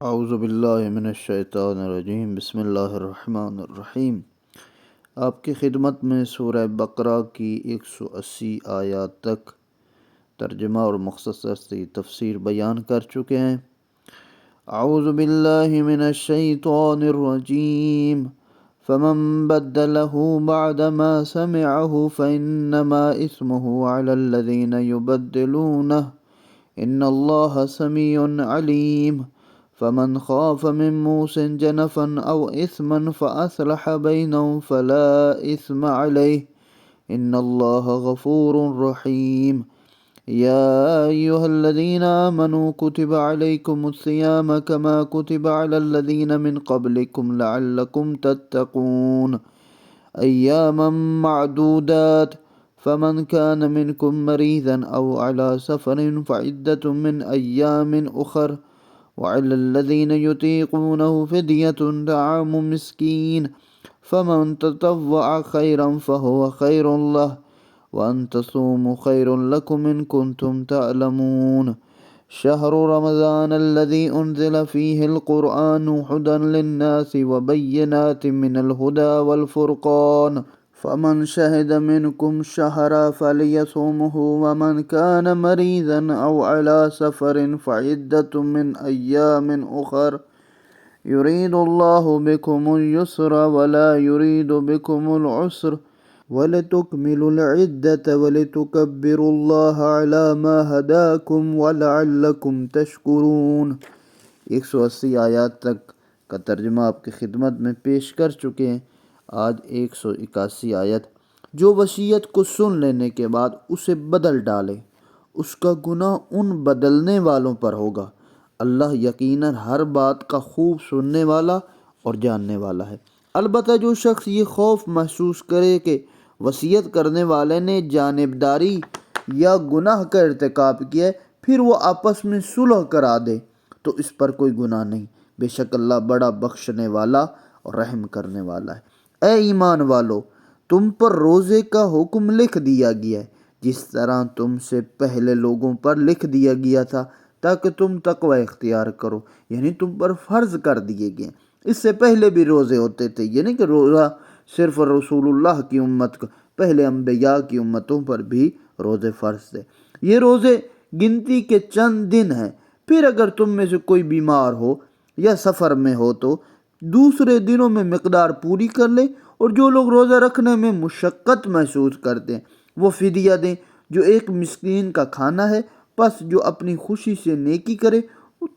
اعوذ باللہ من الشیطان الرجیم، بسم اللہ الرحمن الرحیم۔ آپ کی خدمت میں سورہ بقرہ کی 180 آیات تک ترجمہ اور مختصر سی تفسیر بیان کر چکے ہیں۔ اعوذ باللہ من الشیطان الرجیم، فمن بدلہ بعد ما سمعہ فإنما اسمہ علی الذین یبدلونہ ان اللہ سمیع علیم۔ فمن خاف من موص جنفا او اثما فاصلح بینهم فلا اثم علیہ ان اللہ غفور رحیم۔ یا ایہا الذین آمنوا کتب علیکم الصیام کما کتب علی الذین من قبلکم لعلکم تتقون ایاما معدودات فمن كان منكم مريضا أو على سفر فعدة من أيام أخر وعلى الذين يطيقونه فدية طعام مسكين فمن تطوع خيرا فهو خير له وأن تصوموا خير لكم إن كنتم تعلمون شهر رمضان الذي أنزل فيه القرآن هدى للناس وبينات من الهدى والفرقان فمن شهد منكم الشهر فليصومه ومن كان مريضا أو على سفر فعدة من أيام أخر يريد الله بكم اليسر ولا يريد بكم العسر ولتكملوا العدة ولتكبروا الله على ما هداكم ولعلكم تشكرون۔ 180 آیات تک کا ترجمہ آپ کی خدمت میں پیش کر چکے ہیں۔ آج 181 آیت۔ جو وصیت کو سن لینے کے بعد اسے بدل ڈالے اس کا گناہ ان بدلنے والوں پر ہوگا۔ اللہ یقیناً ہر بات کا خوب سننے والا اور جاننے والا ہے۔ البتہ جو شخص یہ خوف محسوس کرے کہ وصیت کرنے والے نے جانبداری یا گناہ کا ارتکاب کیا ہے، پھر وہ آپس میں صلح کرا دے تو اس پر کوئی گناہ نہیں۔ بے شک اللہ بڑا بخشنے والا اور رحم کرنے والا ہے۔ اے ایمان والو، تم پر روزے کا حکم لکھ دیا گیا ہے جس طرح تم سے پہلے لوگوں پر لکھ دیا گیا تھا تاکہ تم تقوی اختیار کرو، یعنی تم پر فرض کر دیے گئے۔ اس سے پہلے بھی روزے ہوتے تھے، یعنی کہ روزہ صرف رسول اللہ کی امت کو، پہلے انبیاء کی امتوں پر بھی روزے فرض تھے۔ یہ روزے گنتی کے چند دن ہیں، پھر اگر تم میں سے کوئی بیمار ہو یا سفر میں ہو تو دوسرے دنوں میں مقدار پوری کر لے، اور جو لوگ روزہ رکھنے میں مشقت محسوس کرتے ہیں وہ فدیہ دیں جو ایک مسکین کا کھانا ہے۔ پس جو اپنی خوشی سے نیکی کرے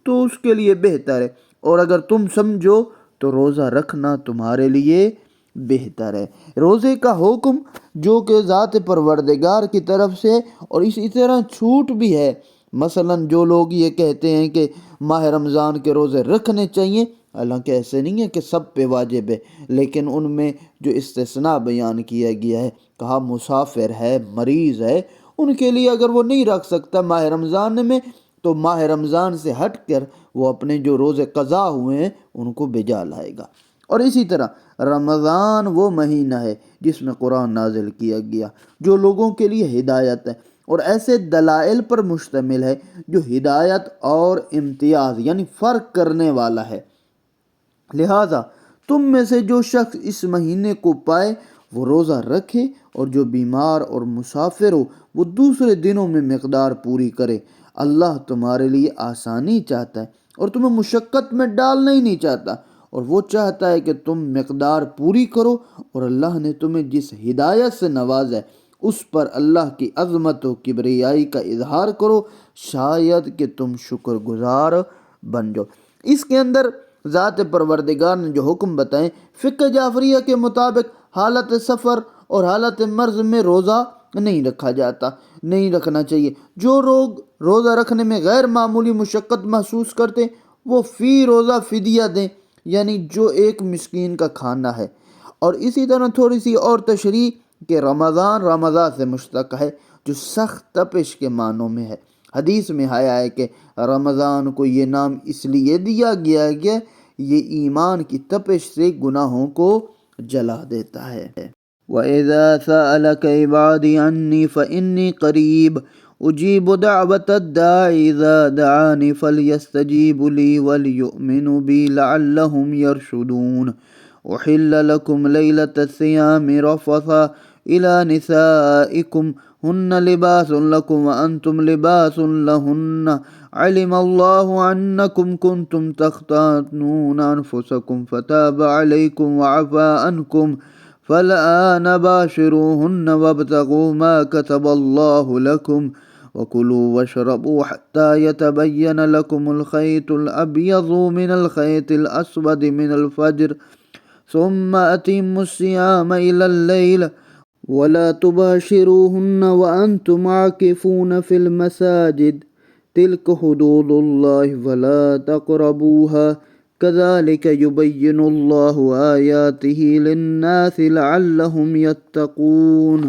تو اس کے لیے بہتر ہے، اور اگر تم سمجھو تو روزہ رکھنا تمہارے لیے بہتر ہے۔ روزے کا حکم جو کہ ذات پروردگار کی طرف سے، اور اسی طرح چھوٹ بھی ہے۔ مثلا جو لوگ یہ کہتے ہیں کہ ماہ رمضان کے روزے رکھنے چاہیے، حالانکہ ایسے نہیں ہے کہ سب پہ واجب ہے، لیکن ان میں جو استثناء بیان کیا گیا ہے، کہا مسافر ہے، مریض ہے، ان کے لیے اگر وہ نہیں رکھ سکتا ماہ رمضان میں تو ماہ رمضان سے ہٹ کر وہ اپنے جو روزے قضا ہوئے ہیں ان کو بجا لائے گا۔ اور اسی طرح رمضان وہ مہینہ ہے جس میں قرآن نازل کیا گیا جو لوگوں کے لیے ہدایت ہے اور ایسے دلائل پر مشتمل ہے جو ہدایت اور امتیاز یعنی فرق کرنے والا ہے۔ لہٰذا تم میں سے جو شخص اس مہینے کو پائے وہ روزہ رکھے، اور جو بیمار اور مسافر ہو وہ دوسرے دنوں میں مقدار پوری کرے۔ اللہ تمہارے لیے آسانی چاہتا ہے اور تمہیں مشقت میں ڈالنا ہی نہیں چاہتا، اور وہ چاہتا ہے کہ تم مقدار پوری کرو، اور اللہ نے تمہیں جس ہدایت سے نوازا ہے اس پر اللہ کی عظمت و کبریائی کا اظہار کرو، شاید کہ تم شکر گزار بن جاؤ۔ اس کے اندر ذات پروردگار نے جو حکم بتائیں، فقہ جعفریہ کے مطابق حالت سفر اور حالت مرض میں روزہ نہیں رکھا جاتا، نہیں رکھنا چاہیے۔ جو لوگ روزہ رکھنے میں غیر معمولی مشقت محسوس کرتے وہ فی روزہ فدیہ دیں، یعنی جو ایک مسکین کا کھانا ہے۔ اور اسی طرح تھوڑی سی اور تشریح کہ رمضان سے مشتق ہے جو سخت تپش کے معنوں میں ہے۔ حدیث میں آیا ہے کہ رمضان کو یہ نام اس لیے دیا گیا ہے کہ یہ ایمان کی تپش سے گناہوں کو جلا دیتا ہے۔ وَإِذَا سَأَلَكَ عِبَادِي عَنِّي فَإِنِّي قَرِيبٌ اجیب دعوت الداعی اذا دعانی فلیستجیبوا لی ولیؤمنوا بی لعلہم یرشدون۔ احل لکم لیلۃ الصیام رفثا الی نسائکم ہن لباس لکم وانتم لباس لہن علم اللہ انکم کنتم تختانون انفسکم فتاب علیکم وعفا عنکم فالآن باشروہن وابتغوا ما كتب اللہ لکم وَكُلُوا وَاشْرَبُوا حَتَّى يَتَبَيَّنَ لَكُمُ الْخَيْطُ الْأَبْيَضُ مِنَ الْخَيْطِ الْأَسْوَدِ مِنَ الْفَجْرِ ثُمَّ أَتِمُّوا الصِّيَامَ إِلَى اللَّيْلِ وَلَا تُبَاشِرُوهُنَّ وَأَنْتُمْ عَاكِفُونَ فِي الْمَسَاجِدِ تِلْكَ حُدُودُ اللَّهِ فَلَا تَقْرَبُوهَا كَذَلِكَ يُبَيِّنُ اللَّهُ آيَاتِهِ لِلنَّاسِ لَعَلَّهُمْ يَتَّقُونَ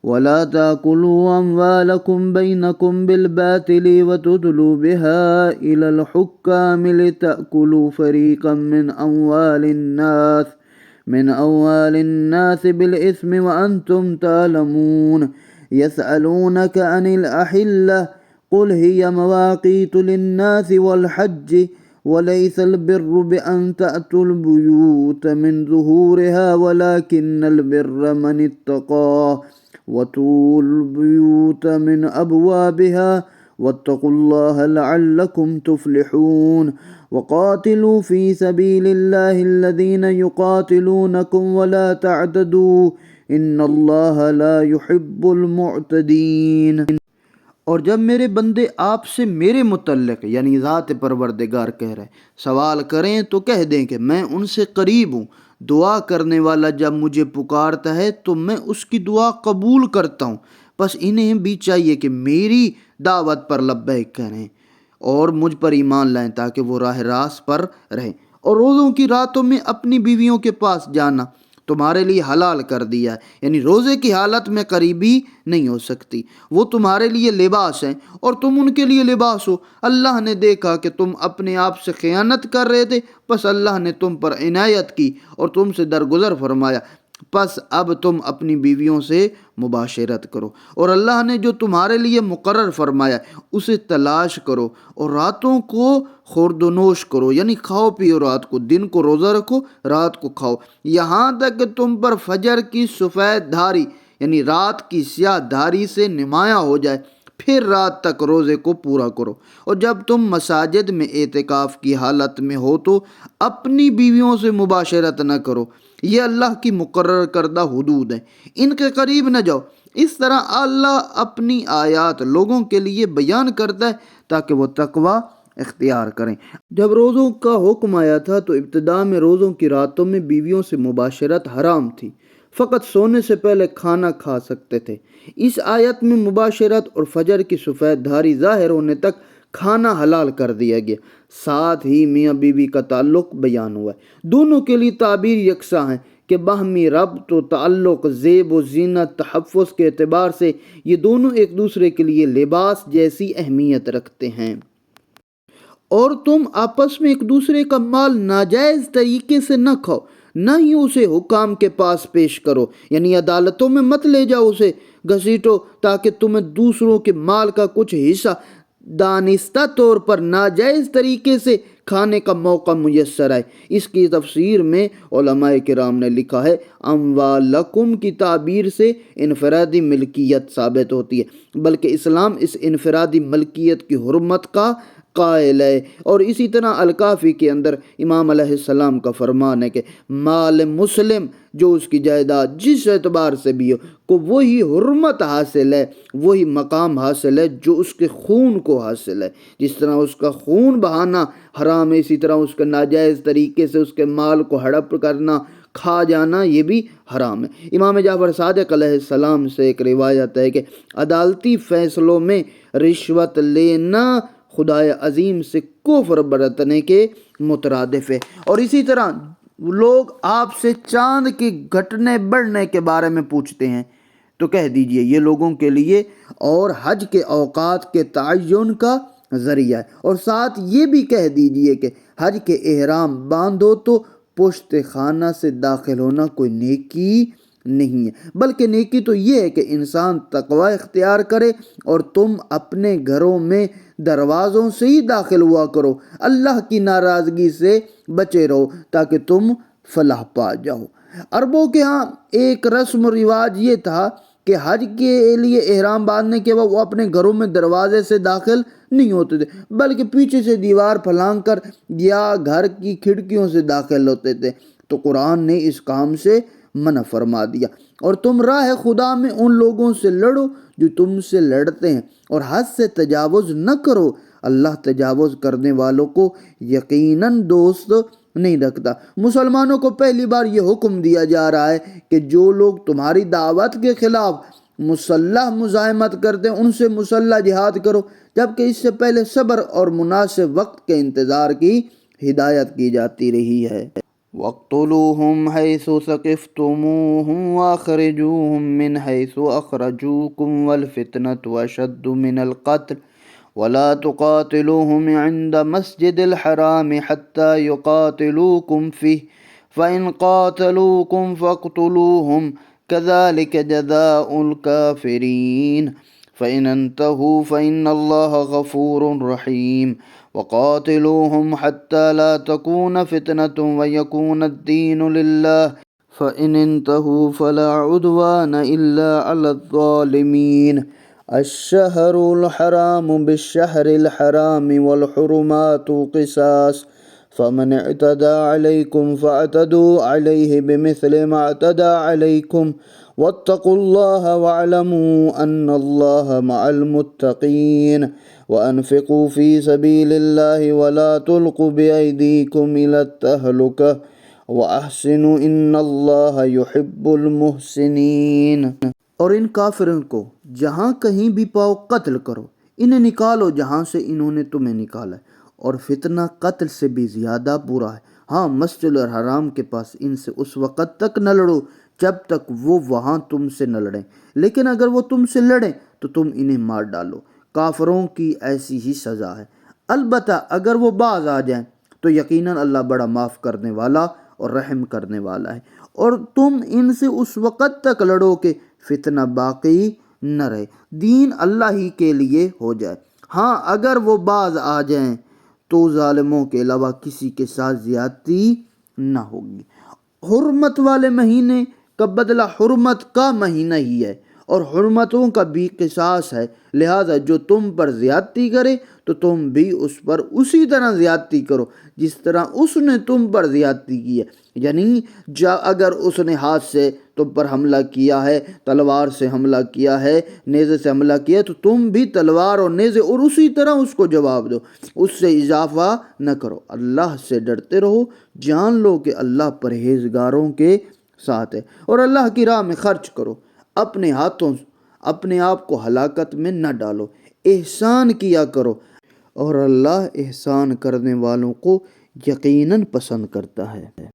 ولا تأكلوا أموالكم بينكم بالباطل وتدلوا بها إلى الحكام لتأكلوا فريقا من أموال الناس بالإثم وأنتم تعلمون يسألونك عن الأحلة قل هي مواقيت للناس والحج وليس البر بأن تأتوا البيوت من ظهورها ولكن البر من اتقى وَأْتُوا الْبُيُوتَ مِنْ أَبْوَابِهَا وَاتَّقُوا اللَّهَ لَعَلَّكُمْ تُفْلِحُونَ وَقَاتِلُوا فِي سَبِيلِ اللَّهِ الَّذِينَ يُقَاتِلُونَكُمْ وَلَا تَعْتَدُوا إِنَّ اللَّهَ لَا يُحِبُّ الْمُعْتَدِينَ۔ اور جب میرے بندے آپ سے میرے متعلق یعنی ذات پروردگار کہہ رہے سوال کریں تو کہہ دیں کہ میں ان سے قریب ہوں، دعا کرنے والا جب مجھے پکارتا ہے تو میں اس کی دعا قبول کرتا ہوں، بس انہیں بھی چاہیے کہ میری دعوت پر لبیک کہیں اور مجھ پر ایمان لائیں تاکہ وہ راہ راست پر رہیں۔ اور روزوں کی راتوں میں اپنی بیویوں کے پاس جانا تمہارے لیے حلال کر دیا ہے، یعنی روزے کی حالت میں قریبی نہیں ہو سکتی، وہ تمہارے لیے لباس ہیں اور تم ان کے لیے لباس ہو۔ اللہ نے دیکھا کہ تم اپنے آپ سے خیانت کر رہے تھے، پس اللہ نے تم پر عنایت کی اور تم سے درگزر فرمایا، پس اب تم اپنی بیویوں سے مباشرت کرو اور اللہ نے جو تمہارے لیے مقرر فرمایا اسے تلاش کرو اور راتوں کو خورد و نوش کرو، یعنی کھاؤ پیو رات کو، دن کو روزہ رکھو رات کو کھاؤ، یہاں تک کہ تم پر فجر کی سفید دھاری یعنی رات کی سیاہ دھاری سے نمایاں ہو جائے، پھر رات تک روزے کو پورا کرو۔ اور جب تم مساجد میں اعتکاف کی حالت میں ہو تو اپنی بیویوں سے مباشرت نہ کرو، یہ اللہ کی مقرر کردہ حدود ہیں، ان کے قریب نہ جاؤ۔ اس طرح اللہ اپنی آیات لوگوں کے لیے بیان کرتا ہے تاکہ وہ تقوی اختیار کریں۔ جب روزوں کا حکم آیا تھا تو ابتدا میں روزوں کی راتوں میں بیویوں سے مباشرت حرام تھی، فقط سونے سے پہلے کھانا کھا سکتے تھے۔ اس آیت میں مباشرت اور فجر کی سفید دھاری ظاہر ہونے تک کھانا حلال کر دیا گیا، ساتھ ہی میاں بیوی کا تعلق بیان ہوا ہے۔ دونوں کے لیے تعبیر یکساں ہے کہ باہمی ربط و تعلق، زیب و زینت، تحفظ کے اعتبار سے یہ دونوں ایک دوسرے کے لیے لباس جیسی اہمیت رکھتے ہیں۔ اور تم آپس میں ایک دوسرے کا مال ناجائز طریقے سے نہ کھاؤ، نہ ہی اسے حکام کے پاس پیش کرو، یعنی عدالتوں میں مت لے جاؤ اسے گھسیٹو تاکہ تمہیں دوسروں کے مال کا کچھ حصہ دانستہ طور پر ناجائز طریقے سے کھانے کا موقع میسر آئے۔ اس کی تفسیر میں علماء کرام نے لکھا ہے اموالکم کی تعبیر سے انفرادی ملکیت ثابت ہوتی ہے، بلکہ اسلام اس انفرادی ملکیت کی حرمت کا قائل ہے۔ اور اسی طرح الکافی کے اندر امام علیہ السلام کا فرمان ہے کہ مال مسلم جو اس کی جائیداد جس اعتبار سے بھی ہو کو وہی حرمت حاصل ہے، وہی مقام حاصل ہے جو اس کے خون کو حاصل ہے۔ جس طرح اس کا خون بہانا حرام ہے، اسی طرح اس کا ناجائز طریقے سے اس کے مال کو ہڑپ کرنا، کھا جانا، یہ بھی حرام ہے۔ امام جعفر صادق علیہ السلام سے ایک روایت ہے کہ عدالتی فیصلوں میں رشوت لینا خدائے عظیم سے کفر برتنے کے مترادف ہے۔ اور اسی طرح لوگ آپ سے چاند کے گھٹنے بڑھنے کے بارے میں پوچھتے ہیں تو کہہ دیجئے یہ لوگوں کے لیے اور حج کے اوقات کے تعین کا ذریعہ ہے، اور ساتھ یہ بھی کہہ دیجئے کہ حج کے احرام باندھو تو پشت خانہ سے داخل ہونا کوئی نیکی نہیں ہے، بلکہ نیکی تو یہ ہے کہ انسان تقوی اختیار کرے اور تم اپنے گھروں میں دروازوں سے ہی داخل ہوا کرو، اللہ کی ناراضگی سے بچے رہو تاکہ تم فلاح پا جاؤ۔ عربوں کے ہاں ایک رسم و رواج یہ تھا کہ حج کے لیے احرام باندھنے کے بعد وہ اپنے گھروں میں دروازے سے داخل نہیں ہوتے تھے، بلکہ پیچھے سے دیوار پھلانگ کر یا گھر کی کھڑکیوں سے داخل ہوتے تھے۔ تو قرآن نے اس کام سے منع فرما دیا، اور تم راہ خدا میں ان لوگوں سے لڑو جو تم سے لڑتے ہیں، اور حد سے تجاوز نہ کرو، اللہ تجاوز کرنے والوں کو یقیناً دوست نہیں رکھتا۔ مسلمانوں کو پہلی بار یہ حکم دیا جا رہا ہے کہ جو لوگ تمہاری دعوت کے خلاف مسلح مزاحمت کرتے ہیں ان سے مسلح جہاد کرو، جبکہ اس سے پہلے صبر اور مناسب وقت کے انتظار کی ہدایت کی جاتی رہی ہے۔ وَاقْتُلُوهُمْ حَيْثُ ثَقِفْتُمُوهُمْ وَأَخْرِجُوهُمْ مِنْ حَيْثُ أَخْرَجُوكُمْ وَالْفِتْنَةُ أَشَدُّ مِنَ الْقَتْلِ وَلَا تُقَاتِلُوهُمْ عِنْدَ مَسْجِدِ الْحَرَامِ حَتَّى يُقَاتِلُوكُمْ فِيهِ فَإِنْ قَاتَلُوكُمْ فَاقْتُلُوهُمْ كَذَلِكَ جَزَاءُ الْكَافِرِينَ فَإِنْ انْتَهُوا فَإِنَّ اللَّهَ غَفُورٌ رَحِيمٌ وَقَاتِلُوهُمْ حَتَّى لَا تَكُونَ فِتْنَةٌ وَيَكُونَ الدِّينُ لِلَّهِ فَإِنْ انْتَهُوا فَلَا عُدْوَانَ إِلَّا عَلَى الظَّالِمِينَ الشَّهْرُ الْحَرَامُ بِالشَّهْرِ الْحَرَامِ وَالْحُرُمَاتُ قِصَاصٌ فَمَنِ اعْتَدَى عَلَيْكُمْ فَاعْتَدُوا عَلَيْهِ بِمِثْلِ مَا اعْتَدَى عَلَيْكُمْ وَاتَّقُوا اللَّهَ وَاعْلَمُوا أَنَّ اللَّهَ مَعَ الْمُتَّقِينَ وَأَنْفِقُوا فِي سَبِيلِ اللَّهِ وَلَا تُلْقُوا بِأَيْدِيكُمْ إِلَى التَّهْلُكَةِ وَأَحْسِنُوا إِنَّ اللَّهَ يُحِبُّ الْمُحْسِنِينَ۔ اور ان کافروں کو جہاں کہیں بھی پاؤ قتل کرو، انہیں نکالو جہاں سے انہوں نے تمہیں نکالا ہے، اور فتنہ قتل سے بھی زیادہ برا ہے۔ ہاں، مسجد الحرام کے پاس ان سے اس وقت تک نہ لڑو جب تک وہ وہاں تم سے نہ لڑیں، لیکن اگر وہ تم سے لڑیں تو تم انہیں مار ڈالو، کافروں کی ایسی ہی سزا ہے۔ البتہ اگر وہ باز آ جائیں تو یقیناً اللہ بڑا معاف کرنے والا اور رحم کرنے والا ہے، اور تم ان سے اس وقت تک لڑو کہ فتنہ باقی نہ رہے، دین اللہ ہی کے لیے ہو جائے۔ ہاں، اگر وہ باز آ جائیں تو ظالموں کے علاوہ کسی کے ساتھ زیادتی نہ ہوگی۔ حرمت والے مہینے کا بدلہ حرمت کا مہینہ ہی ہے، اور حرمتوں کا بھی قصاص ہے، لہذا جو تم پر زیادتی کرے تو تم بھی اس پر اسی طرح زیادتی کرو جس طرح اس نے تم پر زیادتی کی ہے۔ یعنی اگر اس نے ہاتھ سے تم پر حملہ کیا ہے، تلوار سے حملہ کیا ہے، نیزے سے حملہ کیا ہے، تو تم بھی تلوار اور نیزے اور اسی طرح اس کو جواب دو، اس سے اضافہ نہ کرو۔ اللہ سے ڈرتے رہو، جان لو کہ اللہ پرہیزگاروں کے ساتھ ہے، اور اللہ کی راہ میں خرچ کرو، اپنے ہاتھوں اپنے آپ کو ہلاکت میں نہ ڈالو، احسان کیا کرو، اور اللہ احسان کرنے والوں کو یقیناً پسند کرتا ہے۔